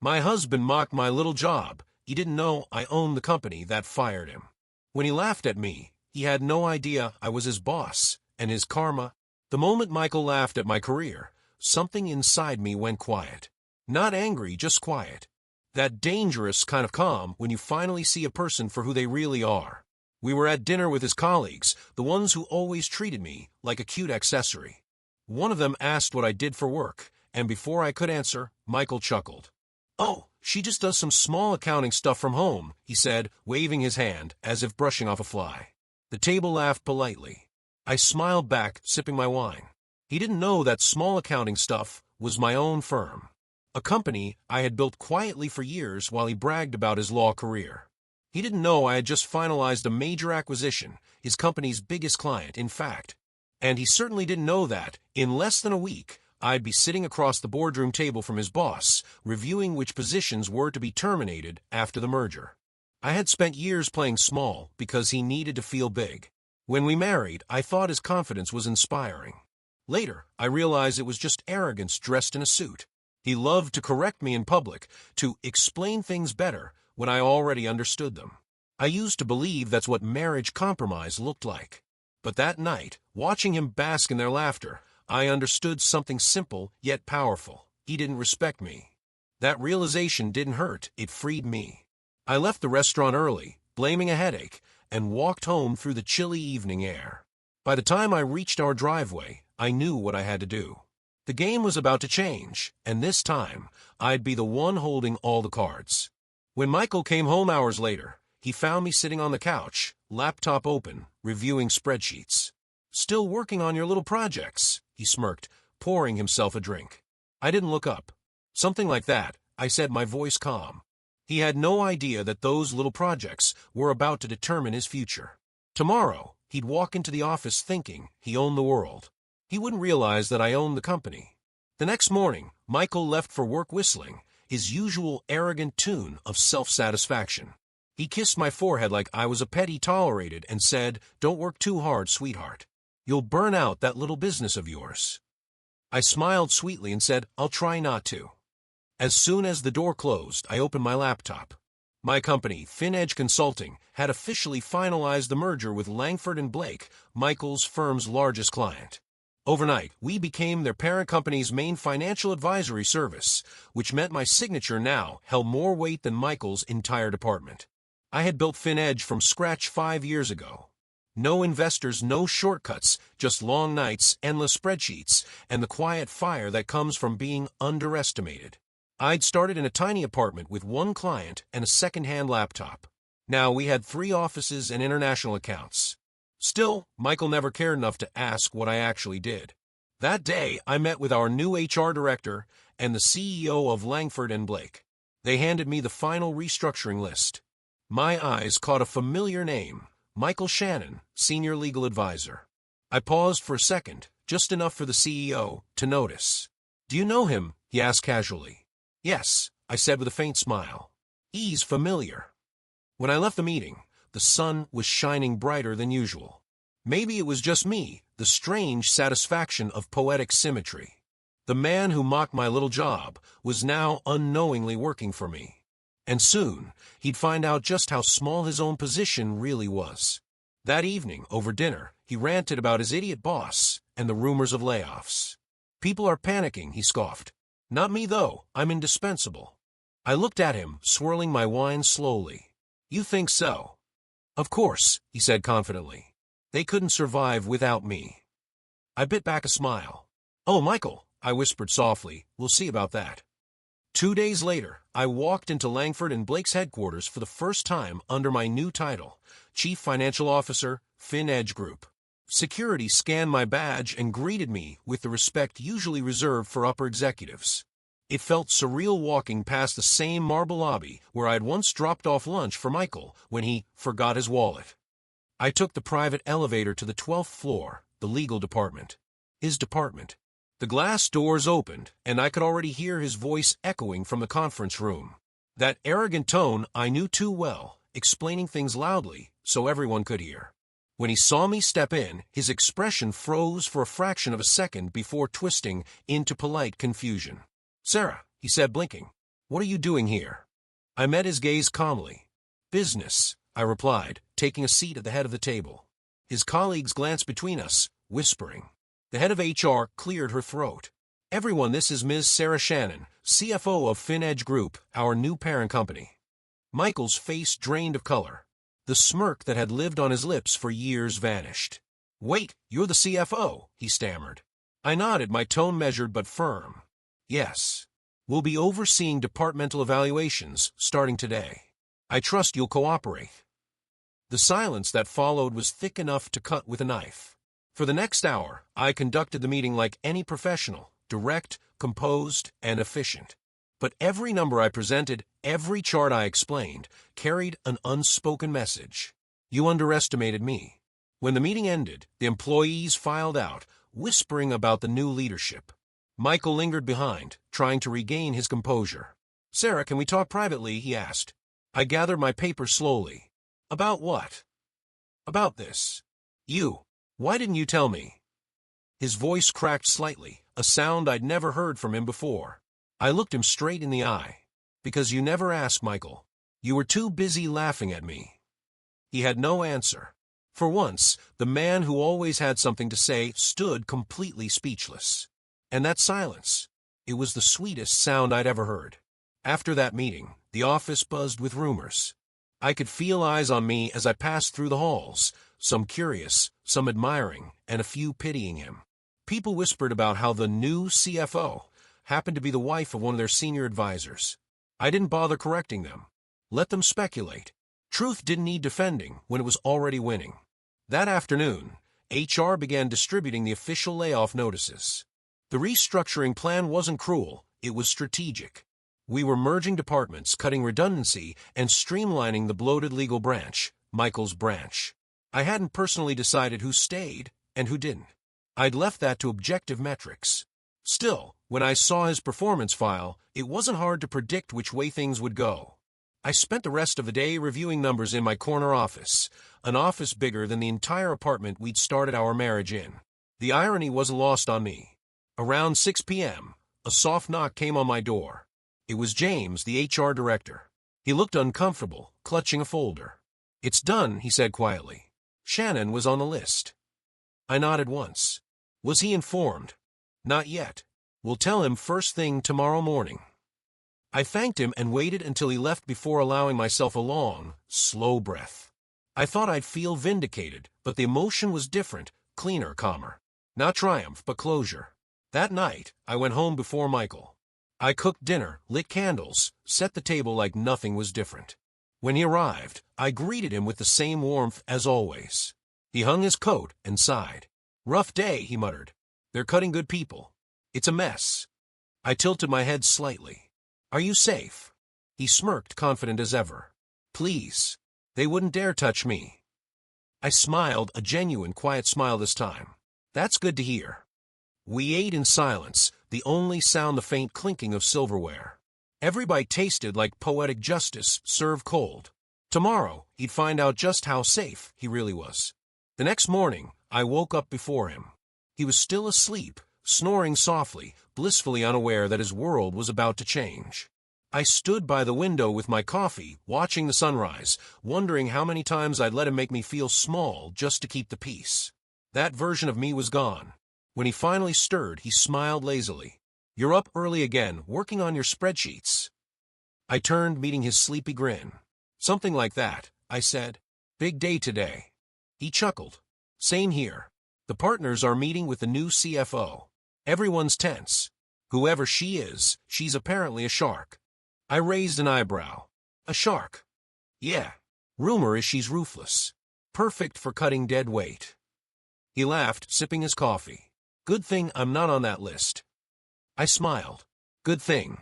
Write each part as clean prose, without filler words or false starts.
My husband mocked my little job. He didn't know I owned the company that fired him. When he laughed at me, he had no idea I was his boss, and his karma. The moment Michael laughed at my career, something inside me went quiet. Not angry, just quiet. That dangerous kind of calm when you finally see a person for who they really are. We were at dinner with his colleagues, the ones who always treated me like a cute accessory. One of them asked what I did for work, and before I could answer, Michael chuckled. "Oh, she just does some small accounting stuff from home," he said, waving his hand as if brushing off a fly. The table laughed politely. I smiled back, sipping my wine. He didn't know that small accounting stuff was my own firm. A company I had built quietly for years while he bragged about his law career. He didn't know I had just finalized a major acquisition, his company's biggest client, in fact. And he certainly didn't know that, in less than a week, I'd be sitting across the boardroom table from his boss, reviewing which positions were to be terminated after the merger. I had spent years playing small because he needed to feel big. When we married, I thought his confidence was inspiring. Later, I realized it was just arrogance dressed in a suit. He loved to correct me in public, to explain things better when I already understood them. I used to believe that's what marriage compromise looked like. But that night, watching him bask in their laughter, I understood something simple yet powerful. He didn't respect me. That realization didn't hurt, it freed me. I left the restaurant early, blaming a headache, and walked home through the chilly evening air. By the time I reached our driveway, I knew what I had to do. The game was about to change, and this time, I'd be the one holding all the cards. When Michael came home hours later, he found me sitting on the couch, laptop open, reviewing spreadsheets. "Still working on your little projects," he smirked, pouring himself a drink. I didn't look up. "Something like that," I said, my voice calm. He had no idea that those little projects were about to determine his future. Tomorrow, he'd walk into the office thinking he owned the world. He wouldn't realize that I owned the company. The next morning, Michael left for work whistling, his usual arrogant tune of self-satisfaction. He kissed my forehead like I was a pet he tolerated and said, "Don't work too hard, sweetheart. You'll burn out that little business of yours." I smiled sweetly and said, "I'll try not to." As soon as the door closed, I opened my laptop. My company, FinEdge Consulting, had officially finalized the merger with Langford & Blake, Michael's firm's largest client. Overnight, we became their parent company's main financial advisory service, which meant my signature now held more weight than Michael's entire department. I had built FinEdge from scratch 5 years ago. No investors, no shortcuts, just long nights, endless spreadsheets, and the quiet fire that comes from being underestimated. I'd started in a tiny apartment with one client and a second-hand laptop. Now we had 3 offices and international accounts. Still, Michael never cared enough to ask what I actually did. That day, I met with our new HR director and the CEO of Langford & Blake. They handed me the final restructuring list. My eyes caught a familiar name, Michael Shannon, Senior Legal Advisor. I paused for a second, just enough for the CEO to notice. "Do you know him?" he asked casually. "Yes," I said with a faint smile. "He's familiar." When I left the meeting, the sun was shining brighter than usual. Maybe it was just me, the strange satisfaction of poetic symmetry. The man who mocked my little job was now unknowingly working for me. And soon, he'd find out just how small his own position really was. That evening, over dinner, he ranted about his idiot boss and the rumors of layoffs. "People are panicking," he scoffed. "Not me, though. I'm indispensable." I looked at him, swirling my wine slowly. "You think so?" "Of course," he said confidently. "They couldn't survive without me." I bit back a smile. "Oh, Michael," I whispered softly, "we'll see about that." 2 days later, I walked into Langford & Blake's headquarters for the first time under my new title, Chief Financial Officer, FinEdge Group. Security scanned my badge and greeted me with the respect usually reserved for upper executives. It felt surreal walking past the same marble lobby where I had once dropped off lunch for Michael when he forgot his wallet. I took the private elevator to the 12th floor, the legal department. His department. The glass doors opened, and I could already hear his voice echoing from the conference room. That arrogant tone I knew too well, explaining things loudly so everyone could hear. When he saw me step in, his expression froze for a fraction of a second before twisting into polite confusion. "Sarah," he said, blinking. What are you doing here? I met his gaze calmly. Business, I replied, taking a seat at the head of the table. His colleagues glanced between us, whispering. The head of HR cleared her throat. Everyone, this is Ms. Sarah Shannon, CFO of FinEdge Group, our new parent company. Michael's face drained of color. The smirk that had lived on his lips for years vanished. Wait, you're the CFO, he stammered. I nodded, my tone measured but firm. Yes. We'll be overseeing departmental evaluations starting today. I trust you'll cooperate. The silence that followed was thick enough to cut with a knife. For the next hour, I conducted the meeting like any professional, direct, composed, and efficient. But every number I presented, every chart I explained, carried an unspoken message. You underestimated me. When the meeting ended, the employees filed out, whispering about the new leadership. Michael lingered behind, trying to regain his composure. Sarah, can we talk privately? He asked. I gathered my papers slowly. About what? About this. You. Why didn't you tell me? His voice cracked slightly, a sound I'd never heard from him before. I looked him straight in the eye. Because you never asked, Michael. You were too busy laughing at me. He had no answer. For once, the man who always had something to say stood completely speechless. And that silence, it was the sweetest sound I'd ever heard. After that meeting, the office buzzed with rumors. I could feel eyes on me as I passed through the halls, some curious, some admiring, and a few pitying him. People whispered about how the new CFO happened to be the wife of one of their senior advisors. I didn't bother correcting them. Let them speculate. Truth didn't need defending when it was already winning. That afternoon, HR began distributing the official layoff notices. The restructuring plan wasn't cruel, it was strategic. We were merging departments, cutting redundancy, and streamlining the bloated legal branch, Michael's branch. I hadn't personally decided who stayed and who didn't. I'd left that to objective metrics. Still, when I saw his performance file, it wasn't hard to predict which way things would go. I spent the rest of the day reviewing numbers in my corner office, an office bigger than the entire apartment we'd started our marriage in. The irony wasn't lost on me. Around 6 p.m., a soft knock came on my door. It was James, the HR director. He looked uncomfortable, clutching a folder. It's done, he said quietly. Shannon was on the list. I nodded once. Was he informed? Not yet. We'll tell him first thing tomorrow morning. I thanked him and waited until he left before allowing myself a long, slow breath. I thought I'd feel vindicated, but the emotion was different, cleaner, calmer. Not triumph, but closure. That night, I went home before Michael. I cooked dinner, lit candles, set the table like nothing was different. When he arrived, I greeted him with the same warmth as always. He hung his coat and sighed. Rough day, he muttered. They're cutting good people. It's a mess. I tilted my head slightly. Are you safe? He smirked, confident as ever. Please. They wouldn't dare touch me. I smiled, a genuine, quiet smile this time. That's good to hear. We ate in silence, the only sound the faint clinking of silverware. Every bite tasted like poetic justice served cold. Tomorrow, he'd find out just how safe he really was. The next morning, I woke up before him. He was still asleep, snoring softly, blissfully unaware that his world was about to change. I stood by the window with my coffee, watching the sunrise, wondering how many times I'd let him make me feel small just to keep the peace. That version of me was gone. When he finally stirred, he smiled lazily. You're up early again, working on your spreadsheets. I turned, meeting his sleepy grin. Something like that, I said. Big day today. He chuckled. Same here. The partners are meeting with the new CFO. Everyone's tense. Whoever she is, she's apparently a shark. I raised an eyebrow. A shark? Yeah. Rumor is she's ruthless. Perfect for cutting dead weight. He laughed, sipping his coffee. Good thing I'm not on that list. I smiled. Good thing.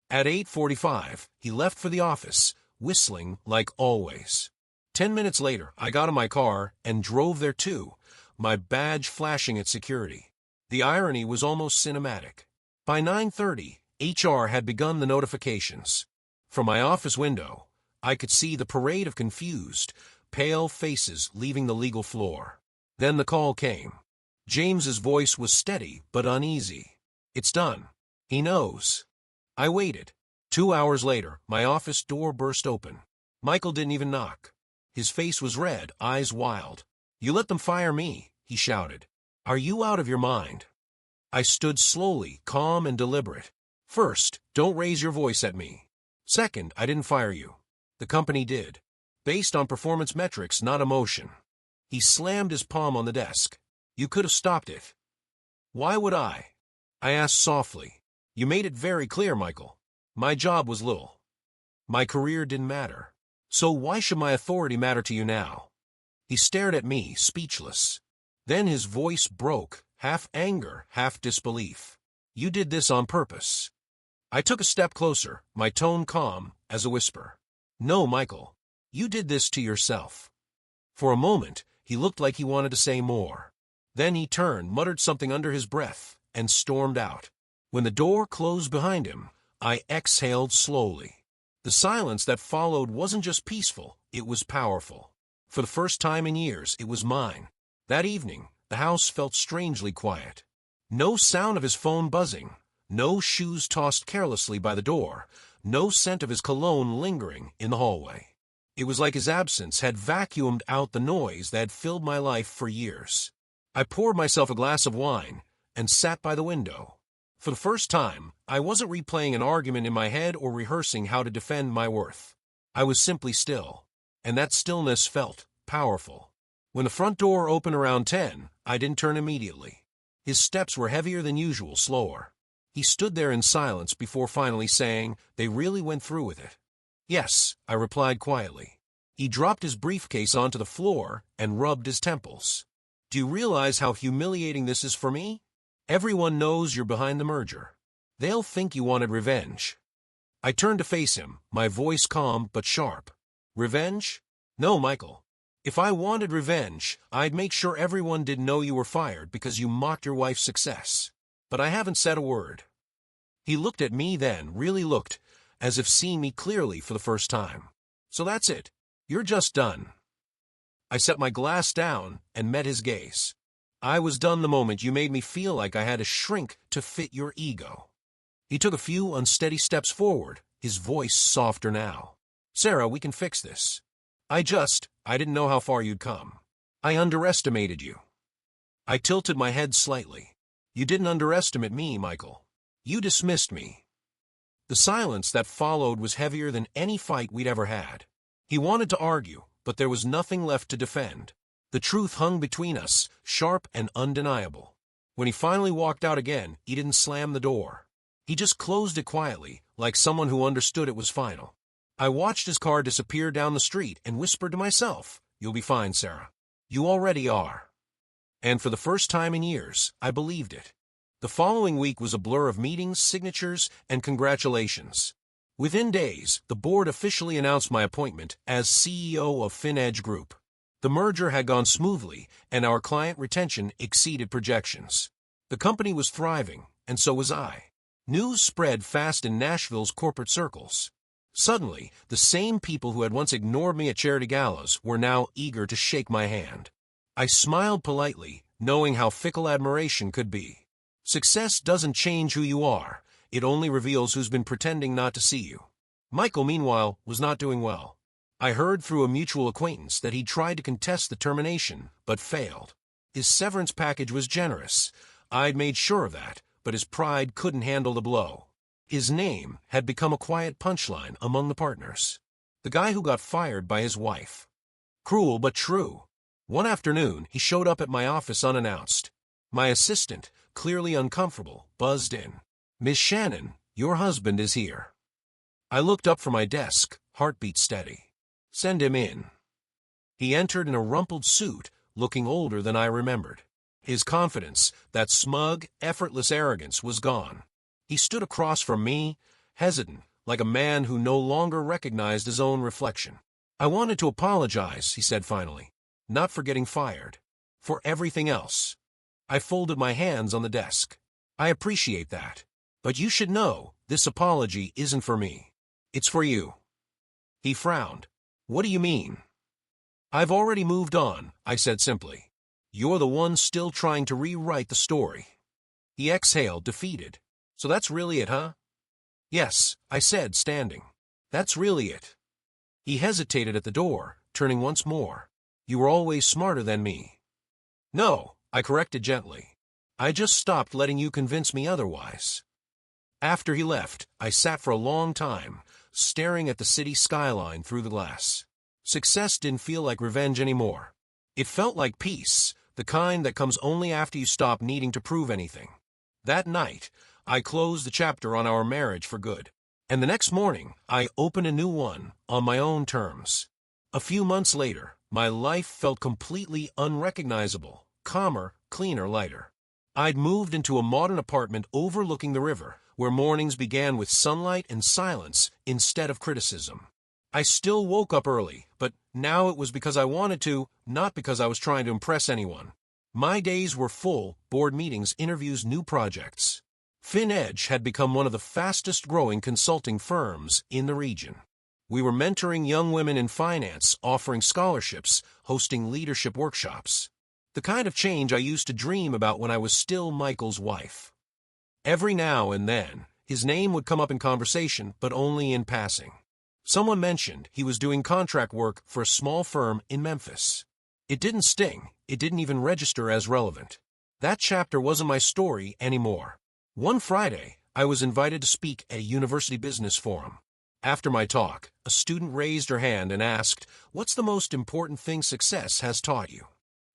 At 8:45, he left for the office, whistling like always. 10 minutes later, I got in my car and drove there too, my badge flashing at security. The irony was almost cinematic. By 9:30, HR had begun the notifications. From my office window, I could see the parade of confused, pale faces leaving the legal floor. Then the call came. James's voice was steady but uneasy. It's done. He knows. I waited. 2 hours later, my office door burst open. Michael didn't even knock. His face was red, eyes wild. "You let them fire me," he shouted. "Are you out of your mind?" I stood slowly, calm and deliberate. "First, don't raise your voice at me. Second, I didn't fire you. The company did. Based on performance metrics, not emotion." He slammed his palm on the desk. "You could have stopped it." "Why would I?" I asked softly. "You made it very clear, Michael. My job was little. My career didn't matter. So why should my authority matter to you now?" He stared at me, speechless. Then his voice broke, half anger, half disbelief. "You did this on purpose." I took a step closer, my tone calm as a whisper. "No, Michael. You did this to yourself." For a moment, he looked like he wanted to say more. Then he turned, muttered something under his breath, and stormed out. When the door closed behind him, I exhaled slowly. The silence that followed wasn't just peaceful, it was powerful. For the first time in years, it was mine. That evening, the house felt strangely quiet. No sound of his phone buzzing, no shoes tossed carelessly by the door, no scent of his cologne lingering in the hallway. It was like his absence had vacuumed out the noise that had filled my life for years. I poured myself a glass of wine and sat by the window. For the first time, I wasn't replaying an argument in my head or rehearsing how to defend my worth. I was simply still, and that stillness felt powerful. When the front door opened around 10, I didn't turn immediately. His steps were heavier than usual, slower. He stood there in silence before finally saying, "They really went through with it?" "Yes," I replied quietly. He dropped his briefcase onto the floor and rubbed his temples. "Do you realize how humiliating this is for me? Everyone knows you're behind the merger. They'll think you wanted revenge." I turned to face him, my voice calm but sharp. "Revenge? No, Michael. If I wanted revenge, I'd make sure everyone didn't know you were fired because you mocked your wife's success. But I haven't said a word." He looked at me then, really looked, as if seeing me clearly for the first time. "So that's it. You're just done." I set my glass down and met his gaze. "I was done the moment you made me feel like I had to shrink to fit your ego." He took a few unsteady steps forward, his voice softer now. "Sarah, we can fix this. I didn't know how far you'd come. I underestimated you." I tilted my head slightly. "You didn't underestimate me, Michael. You dismissed me." The silence that followed was heavier than any fight we'd ever had. He wanted to argue, but there was nothing left to defend. The truth hung between us, sharp and undeniable. When he finally walked out again, he didn't slam the door. He just closed it quietly, like someone who understood it was final. I watched his car disappear down the street and whispered to myself, "You'll be fine, Sarah. You already are." And for the first time in years, I believed it. The following week was a blur of meetings, signatures, and congratulations. Within days, the board officially announced my appointment as CEO of FinEdge Group. The merger had gone smoothly, and our client retention exceeded projections. The company was thriving, and so was I. News spread fast in Nashville's corporate circles. Suddenly, the same people who had once ignored me at charity galas were now eager to shake my hand. I smiled politely, knowing how fickle admiration could be. Success doesn't change who you are. It only reveals who's been pretending not to see you. Michael, meanwhile, was not doing well. I heard through a mutual acquaintance that he'd tried to contest the termination, but failed. His severance package was generous. I'd made sure of that, but his pride couldn't handle the blow. His name had become a quiet punchline among the partners. The guy who got fired by his wife. Cruel but true. One afternoon, he showed up at my office unannounced. My assistant, clearly uncomfortable, buzzed in. "Miss Shannon, your husband is here." I looked up from my desk, heartbeat steady. "Send him in." He entered in a rumpled suit, looking older than I remembered. His confidence, that smug, effortless arrogance, was gone. He stood across from me, hesitant, like a man who no longer recognized his own reflection. "I wanted to apologize," he said finally. "Not for getting fired. For everything else." I folded my hands on the desk. "I appreciate that. But you should know, this apology isn't for me. It's for you." He frowned. "What do you mean?" "I've already moved on," I said simply. "You're the one still trying to rewrite the story." He exhaled, defeated. "So that's really it, huh?" Yes, I said, standing. That's really it. He hesitated at the door, turning once more. You were always smarter than me. No, I corrected gently. I just stopped letting you convince me otherwise. After he left, I sat for a long time, staring at the city skyline through the glass. Success didn't feel like revenge anymore. It felt like peace, the kind that comes only after you stop needing to prove anything. That night, I closed the chapter on our marriage for good. And the next morning, I opened a new one, on my own terms. A few months later, my life felt completely unrecognizable, calmer, cleaner, lighter. I'd moved into a modern apartment overlooking the river, where mornings began with sunlight and silence instead of criticism. I still woke up early, but now it was because I wanted to, not because I was trying to impress anyone. My days were full, board meetings, interviews, new projects. FinEdge had become one of the fastest-growing consulting firms in the region. We were mentoring young women in finance, offering scholarships, hosting leadership workshops. The kind of change I used to dream about when I was still Michael's wife. Every now and then, his name would come up in conversation, but only in passing. Someone mentioned he was doing contract work for a small firm in Memphis. It didn't sting. It didn't even register as relevant. That chapter wasn't my story anymore. One Friday, I was invited to speak at a university business forum. After my talk, a student raised her hand and asked, "What's the most important thing success has taught you?"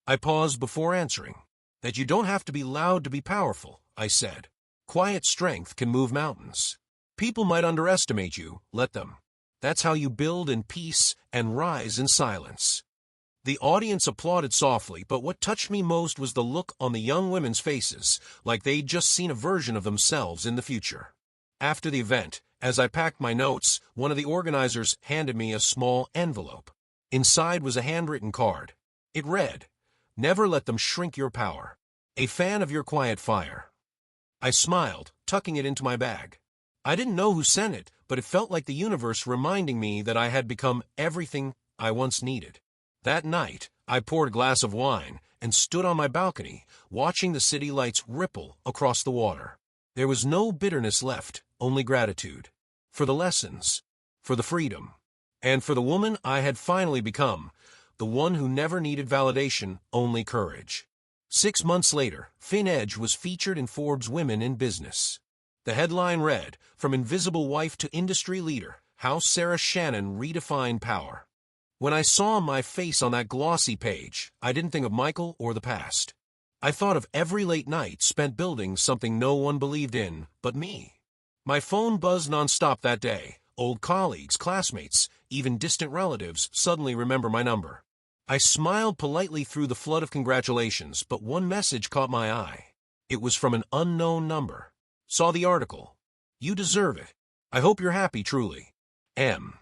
I paused before answering. "That you don't have to be loud to be powerful," I said. "Quiet strength can move mountains. People might underestimate you, let them. That's how you build in peace and rise in silence." The audience applauded softly, but what touched me most was the look on the young women's faces, like they'd just seen a version of themselves in the future. After the event, as I packed my notes, one of the organizers handed me a small envelope. Inside was a handwritten card. It read, "Never let them shrink your power. A fan of your quiet fire." I smiled, tucking it into my bag. I didn't know who sent it, but it felt like the universe reminding me that I had become everything I once needed. That night, I poured a glass of wine and stood on my balcony, watching the city lights ripple across the water. There was no bitterness left, only gratitude. For the lessons, for the freedom, and for the woman I had finally become, the one who never needed validation, only courage. 6 months later, FinEdge was featured in Forbes' Women in Business. The headline read, "From Invisible Wife to Industry Leader, How Sarah Shannon Redefined Power." When I saw my face on that glossy page, I didn't think of Michael or the past. I thought of every late night spent building something no one believed in but me. My phone buzzed nonstop that day. Old colleagues, classmates, even distant relatives suddenly remember my number. I smiled politely through the flood of congratulations, but one message caught my eye. It was from an unknown number. Saw the article. "You deserve it. I hope you're happy, truly. M."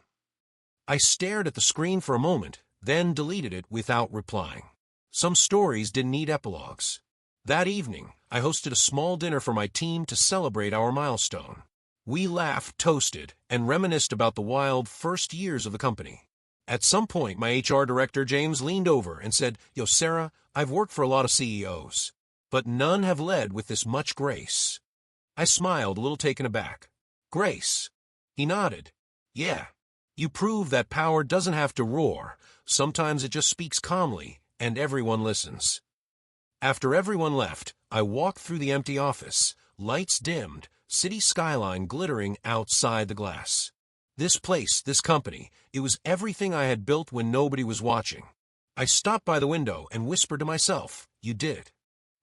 I stared at the screen for a moment, then deleted it without replying. Some stories didn't need epilogues. That evening, I hosted a small dinner for my team to celebrate our milestone. We laughed, toasted, and reminisced about the wild first years of the company. At some point, my HR director, James, leaned over and said, "Yo, Sarah, I've worked for a lot of CEOs, but none have led with this much grace." I smiled, a little taken aback. "Grace?" He nodded. "Yeah. You prove that power doesn't have to roar. Sometimes it just speaks calmly, and everyone listens." After everyone left, I walked through the empty office, lights dimmed, city skyline glittering outside the glass. This place, this company, it was everything I had built when nobody was watching. I stopped by the window and whispered to myself, "You did it."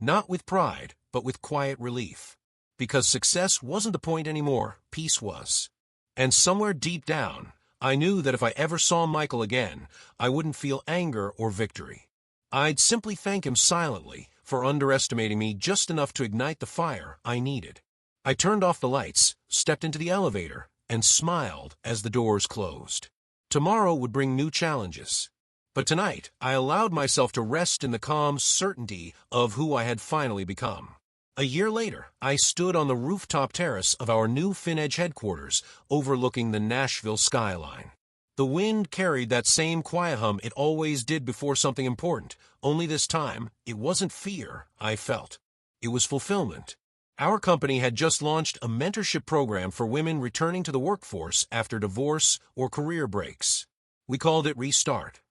Not with pride, but with quiet relief. Because success wasn't the point anymore, peace was. And somewhere deep down, I knew that if I ever saw Michael again, I wouldn't feel anger or victory. I'd simply thank him silently for underestimating me just enough to ignite the fire I needed. I turned off the lights, stepped into the elevator, and smiled as the doors closed. Tomorrow would bring new challenges. But tonight, I allowed myself to rest in the calm certainty of who I had finally become. A year later, I stood on the rooftop terrace of our new FinEdge headquarters, overlooking the Nashville skyline. The wind carried that same quiet hum it always did before something important, only this time, it wasn't fear I felt. It was fulfillment. Our company had just launched a mentorship program for women returning to the workforce after divorce or career breaks. We called it Restart.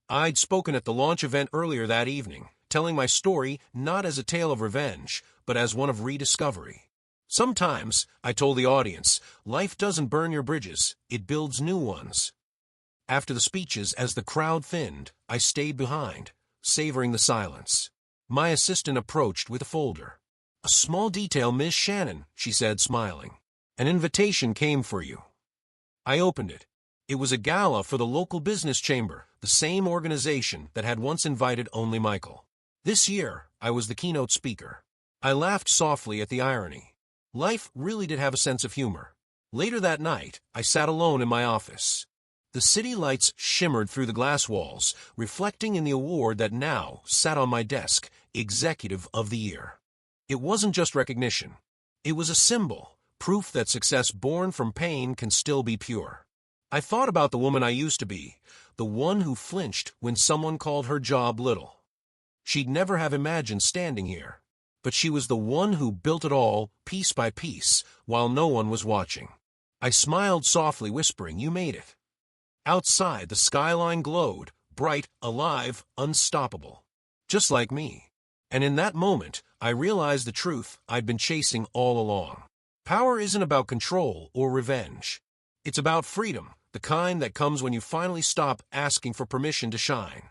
I'd spoken at the launch event earlier that evening, telling my story not as a tale of revenge, but as one of rediscovery. Sometimes, I told the audience, life doesn't burn your bridges, it builds new ones. After the speeches, as the crowd thinned, I stayed behind, savoring the silence. My assistant approached with a folder. "A small detail, Miss Shannon," she said, smiling. "An invitation came for you." I opened it. It was a gala for the local business chamber, the same organization that had once invited only Michael. This year, I was the keynote speaker. I laughed softly at the irony. Life really did have a sense of humor. Later that night, I sat alone in my office. The city lights shimmered through the glass walls, reflecting in the award that now sat on my desk, Executive of the Year. It wasn't just recognition. It was a symbol, proof that success born from pain can still be pure. I thought about the woman I used to be, the one who flinched when someone called her job little. She'd never have imagined standing here, but she was the one who built it all, piece by piece, while no one was watching. I smiled softly, whispering, "You made it." Outside, the skyline glowed, bright, alive, unstoppable. Just like me. And in that moment, I realized the truth I'd been chasing all along. Power isn't about control or revenge. It's about freedom, the kind that comes when you finally stop asking for permission to shine.